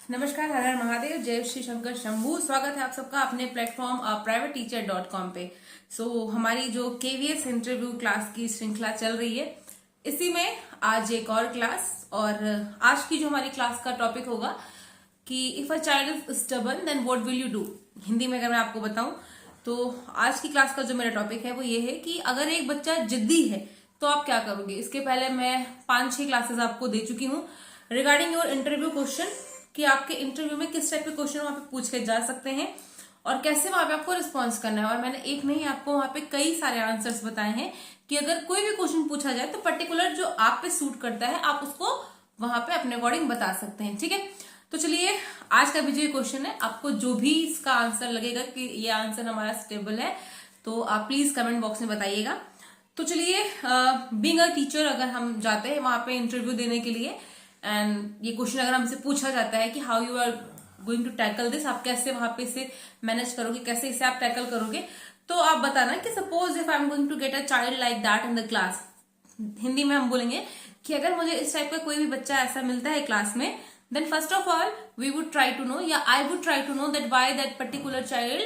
नमस्कार, हर हर महादेव, जय श्री शंकर शंभू। स्वागत है आप सबका अपने प्लेटफॉर्म privateteacher.com पे। हमारी जो केवीएस इंटरव्यू क्लास की श्रृंखला चल रही है, इसी में आज एक और क्लास। और आज की जो हमारी क्लास का टॉपिक होगा कि if a child is stubborn then what will you do. Hindi में अगर मैं आपको बताऊं तो आज की क्लास का जो मेरा टॉपिक है वो ये है कि अगर एक बच्चा जिद्दी है तो आप क्या करोगे। इसके पहले मैं 5-6 क्लासेस आपको दे चुकी हूँ रिगार्डिंग योर इंटरव्यू क्वेश्चन, कि आपके इंटरव्यू में किस टाइप के क्वेश्चन वहां पे पूछे जा सकते हैं और कैसे वहां पे आपको रिस्पॉन्स करना है। और मैंने एक नहीं, आपको वहां पे कई सारे आंसर्स बताए हैं कि अगर कोई भी क्वेश्चन पूछा जाए तो पर्टिकुलर जो आप पे सूट करता है आप उसको वहां पे अपने अकॉर्डिंग बता सकते हैं। ठीक है, तो चलिए आज का भी जो क्वेश्चन है, आपको जो भी इसका आंसर लगेगा कि ये आंसर हमारा स्टेबल है तो आप प्लीज कमेंट बॉक्स में बताइएगा। तो चलिए, बीइंग अ टीचर अगर हम जाते हैं वहां पे इंटरव्यू देने के लिए एंड ये क्वेश्चन अगर हमसे पूछा जाता है कि how you are going to tackle this, आप कैसे वहां पे इसे मैनेज करोगे, कैसे इसे आप टैकल करोगे, तो आप बताना कि suppose if I am going to get a child like that in the class. Hindi में हम बोलेंगे कि अगर मुझे इस टाइप का कोई भी बच्चा ऐसा मिलता है क्लास में, then first of all we would try to know, या I would try to know that why that particular child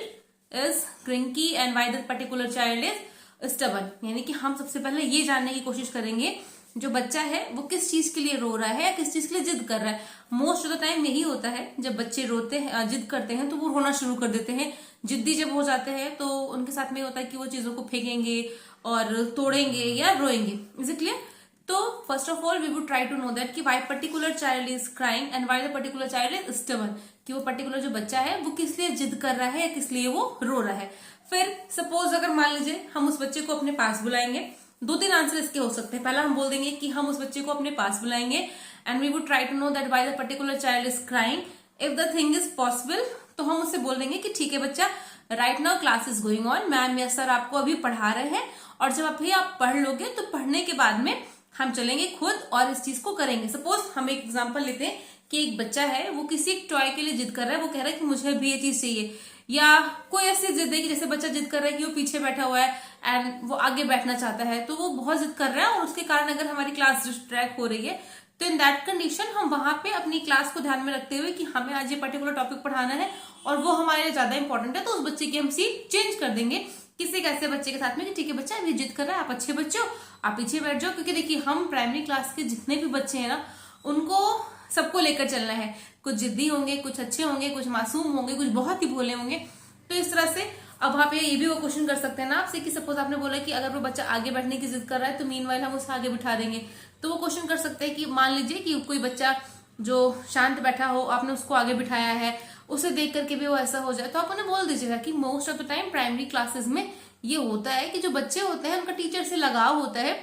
is cranky and why that particular child is stubborn. यानी कि हम सबसे पहले ये जानने की कोशिश करेंगे जो बच्चा है वो किस चीज के लिए रो रहा है या किस चीज के लिए जिद कर रहा है। मोस्ट ऑफ द टाइम यही होता है, जब बच्चे रोते हैं, जिद करते हैं, तो वो रोना शुरू कर देते हैं। जिद्दी जब हो जाते हैं तो उनके साथ में होता है कि वो चीजों को फेंकेंगे और तोड़ेंगे या रोएंगे। Is it clear? तो first of all we would try to know that कि why particular child is crying and why the particular child is stubborn, कि वो पर्टिकुलर जो बच्चा है वो किस लिए जिद कर रहा है या किस लिए वो रो रहा है। फिर सपोज अगर मान लीजिए हम उस बच्चे को अपने पास बुलाएंगे, 2-3 आंसर इसके हो सकते हैं। पहला हम बोल देंगे कि हम उस बच्चे को अपने पास बुलाएंगे and we would try to know that why the particular child is crying. If the thing is possible तो हम उससे बोल देंगे कि ठीक है बच्चा, right now class is going on, ma'am या सर आपको अभी पढ़ा रहे हैं और जब अभी आप पढ़ लोगे तो पढ़ने के बाद में हम चलेंगे खुद और इस चीज को करेंगे। सपोज हम एक एग्जाम्पल लेते हैं कि एक बच्चा है, वो किसी एक टॉय के लिए जिद कर रहा है, वो कह रहा है कि मुझे भी ये चीज चाहिए, या कोई ऐसी जिद है कि जैसे बच्चा जिद कर रहा है कि वो पीछे बैठा हुआ है एंड वो आगे बैठना चाहता है, तो वो बहुत जिद कर रहा है और उसके कारण अगर हमारी क्लास डिस्ट्रैक्ट हो रही है तो इन दैट कंडीशन हम वहां पे अपनी क्लास को ध्यान में रखते हुए कि हमें आज ये पर्टिकुलर टॉपिक पढ़ाना है और वो हमारे लिए ज्यादा इंपॉर्टेंट है, तो उस बच्चे की हम सीट चेंज कर देंगे किसी ऐसे बच्चे के साथ में कि ठीक है बच्चा ये जिद कर रहा है, आप अच्छे बच्चे हो, आप पीछे बैठ जाओ। क्योंकि देखिए हम प्राइमरी क्लास के जितने भी बच्चे हैं ना, उनको सबको लेकर चलना है। कुछ जिद्दी होंगे, कुछ अच्छे होंगे, कुछ मासूम होंगे, कुछ बहुत ही भोले होंगे। तो इस तरह से अब वहां पे ये भी वो क्वेश्चन कर सकते हैं ना आपसे कि सपोज आपने बोला कि अगर वो बच्चा आगे बैठने की जिद कर रहा है तो मीनवाइल हम उसे आगे बिठा देंगे। तो वो क्वेश्चन कर सकते हैं कि मान लीजिए कि कोई बच्चा जो शांत बैठा हो, आपने उसको आगे बिठाया है, उसे देख करके भी वो ऐसा हो जाए, तो आप उन्हें बोल दीजिएगा कि most of the time primary classes में ये होता है कि जो बच्चे होते हैं उनका टीचर से लगाव होता है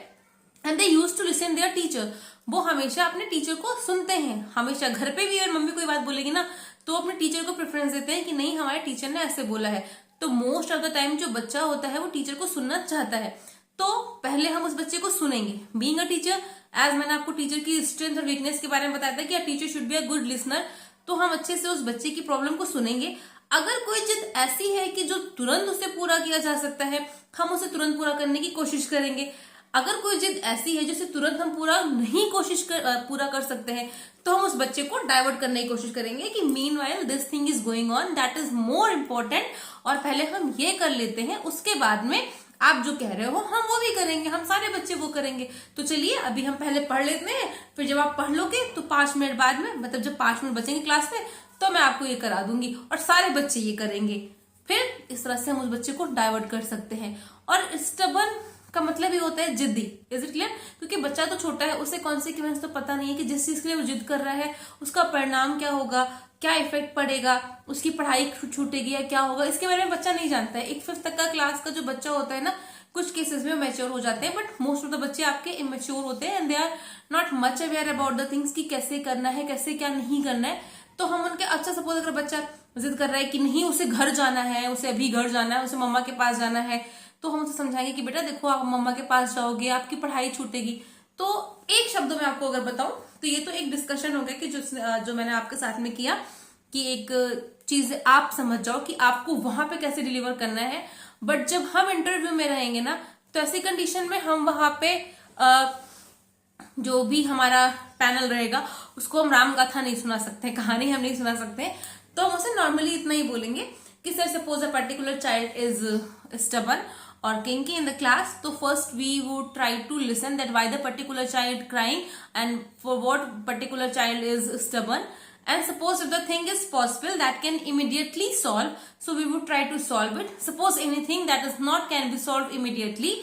and they use to listen their teacher. वो हमेशा अपने टीचर को सुनते हैं। हमेशा घर पे भी अगर मम्मी कोई बात बोलेगी ना तो अपने टीचर को प्रेफरेंस देते हैं कि नहीं हमारे टीचर ने ऐसे बोला है। तो मोस्ट ऑफ द टाइम जो बच्चा होता है वो टीचर को सुनना चाहता है, तो पहले हम उस बच्चे को सुनेंगे। बीइंग अ टीचर, एज मैंने आपको टीचर की स्ट्रेंथ और वीकनेस के बारे में बताया था कि teacher should be a good listener, तो हम अच्छे से उस बच्चे की प्रॉब्लम को सुनेंगे। अगर कोई जिद ऐसी है कि जो तुरंत उसे पूरा किया जा सकता है, हम उसे तुरंत पूरा करने की कोशिश करेंगे। अगर कोई जिद ऐसी है जिसे तुरंत हम पूरा कर सकते हैं, तो हम उस बच्चे को डाइवर्ट करने की कोशिश करेंगे कि meanwhile this thing is going on, that is more important, और पहले हम ये कर लेते हैं, उसके बाद में आप जो कह रहे हो हम वो भी करेंगे, हम सारे बच्चे वो करेंगे। तो चलिए अभी हम पहले पढ़ लेते हैं, फिर जब आप पढ़ लोगे तो 5 मिनट बाद में, मतलब जब 5 मिनट बचेंगे क्लास में, तो मैं आपको ये करा दूंगी और सारे बच्चे ये करेंगे। फिर इस तरह से हम उस बच्चे को डाइवर्ट कर सकते हैं। और स्टबर्न का मतलब ही होता है जिद्दी। Is it clear? क्योंकि बच्चा तो छोटा है, उसे कॉन्सिक्वेंस तो पता नहीं है कि जिस चीज के लिए वो जिद कर रहा है उसका परिणाम क्या होगा, क्या इफेक्ट पड़ेगा, उसकी पढ़ाई छूटेगी या क्या होगा, इसके बारे में बच्चा नहीं जानता है। 1/5 तक का क्लास का जो बच्चा होता है ना, कुछ केसेस में मैच्योर हो जाते हैं, बट मोस्ट ऑफ द बच्चे आपके इमेच्योर होते हैं and they are not much aware about the things कि कैसे करना है, कैसे क्या नहीं करना है। तो हम उनके, अच्छा सपोज अगर बच्चा जिद कर रहा है कि नहीं उसे घर जाना है, उसे अभी घर जाना है, उसे मम्मा के पास जाना है, तो हम उसे समझाएंगे कि बेटा देखो आप मम्मा के पास जाओगे आपकी पढ़ाई छूटेगी। तो एक शब्द में आपको अगर बताऊं तो ये तो एक डिस्कशन हो गया कि जो मैंने आपके साथ में किया कि एक चीज आप समझ जाओ कि आपको वहां पे कैसे डिलीवर करना है। बट जब हम इंटरव्यू में रहेंगे ना, तो ऐसी कंडीशन में हम वहां पे जो भी हमारा पैनल रहेगा उसको हम राम गाथा नहीं सुना सकते, कहानी हम नहीं सुना सकते। तो हम उसे नॉर्मली इतना ही बोलेंगे कि sir suppose a particular child is stubborn और kinky in the class, तो first we would try to listen that why the particular child crying and for what particular child is stubborn, and suppose if the thing is possible that can immediately solve, so we would try to solve it. Suppose anything that is not can be solved immediately,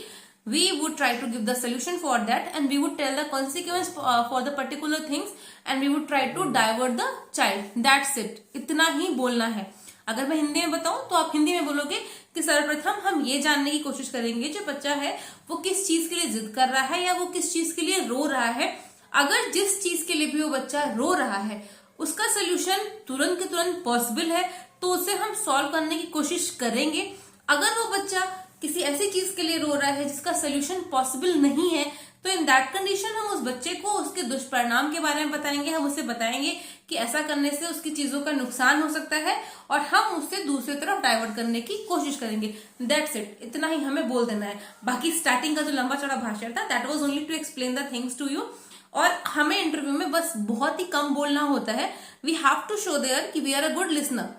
we would try to give the solution for that, and we would tell the consequence for the particular things, and we would try to divert the child. That's it. इतना ही बोलना है। अगर मैं हिंदी में बताऊं तो आप हिंदी में बोलोगे कि सर्वप्रथम हम ये जानने की कोशिश करेंगे जो बच्चा है वो किस चीज के लिए जिद कर रहा है या वो किस चीज के लिए रो रहा है। अगर जिस चीज के लिए भी वो बच्चा रो रहा है उसका सोल्यूशन तुरंत के तुरंत पॉसिबल है तो उसे हम सॉल्व करने की कोशिश करेंगे। अगर वो बच्चा किसी ऐसी चीज के लिए रो रहा है जिसका सोल्यूशन पॉसिबल नहीं है तो इन दैट कंडीशन हम उस बच्चे को उसके दुष्परिणाम के बारे में बताएंगे। हम उसे बताएंगे कि ऐसा करने से उसकी चीजों का नुकसान हो सकता है और हम उससे दूसरी तरफ डाइवर्ट करने की कोशिश करेंगे। दैट्स इट, इतना ही हमें बोल देना है। बाकी स्टार्टिंग का जो लंबा चौड़ा भाषण था that was only to explain the things to you. और हमें इंटरव्यू में बस बहुत ही कम बोलना होता है। We have to show there कि we are a good listener,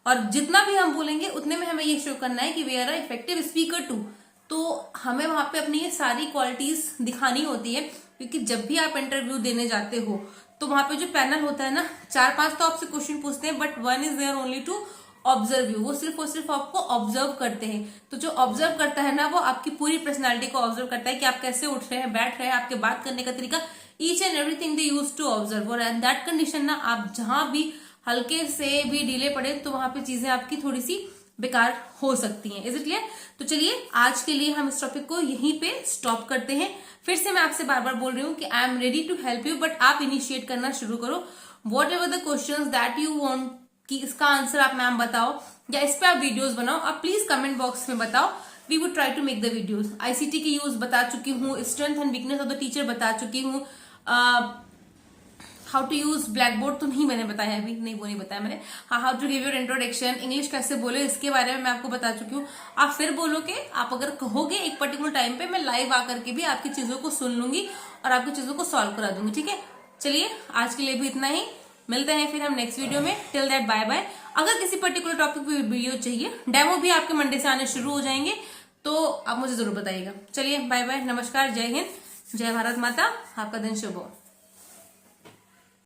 और जितना भी हम बोलेंगे उतने में हमें ये शो करना है कि we are a effective speaker too. तो हमें वहां पे अपनी ये सारी क्वालिटीज दिखानी होती है, क्योंकि जब भी आप इंटरव्यू देने जाते हो तो वहां पे जो पैनल होता है ना 4-5 तो आपसे क्वेश्चन पूछते हैं, but one is there only to observe you. वो सिर्फ और सिर्फ आपको ऑब्जर्व करते हैं। तो जो ऑब्जर्व करता है ना वो आपकी पूरी पर्सनैलिटी को ऑब्जर्व करता है कि आप कैसे उठ रहे हैं, बैठ रहे हैं, आपके बात करने का तरीका, each and everything they use to observe. और एट दैट कंडीशन ना आप जहां भी हल्के से भी डीले पड़े तो वहां पे चीजें आपकी थोड़ी सी बेकार हो सकती हैं। Is it clear? तो चलिए आज के लिए हम इस टॉपिक को यहीं पे स्टॉप करते हैं। फिर से मैं आपसे बार बार बोल रही हूँ कि I am ready to help you, but आप इनिशिएट करना शुरू करो। What the questions that you want कि इसका आंसर आप मैम बताओ या इस पे आप वीडियोस बनाओ, आप प्लीज कमेंट बॉक्स में बताओ। We would try to make the videos. ICT की यूज बता चुकी हूँ, strength and weakness of the teacher बता चुकी हूँ, how to use black board तो नहीं मैंने बताया अभी, नहीं वो नहीं बताया मैंने। हाँ, how to give your introduction, English कैसे बोले इसके बारे में मैं आपको बता चुकी हूँ। आप फिर बोलोगे, आप अगर कहोगे एक पर्टिकुलर टाइम पे मैं लाइव आकर के भी आपकी चीजों को सुन लूंगी और आपकी चीजों को सॉल्व करा दूंगी। ठीक है, चलिए आज के लिए भी इतना ही। मिलते हैं फिर हम नेक्स्ट वीडियो में। Till that bye bye. अगर किसी पर्टिकुलर टॉपिक पे वीडियो चाहिए, डेमो भी आपके मंडे से आने शुरू हो जाएंगे, तो आप मुझे जरूर बताइएगा। चलिए बाय बाय, नमस्कार, जय हिंद, जय भारत माता, आपका दिन शुभ हो।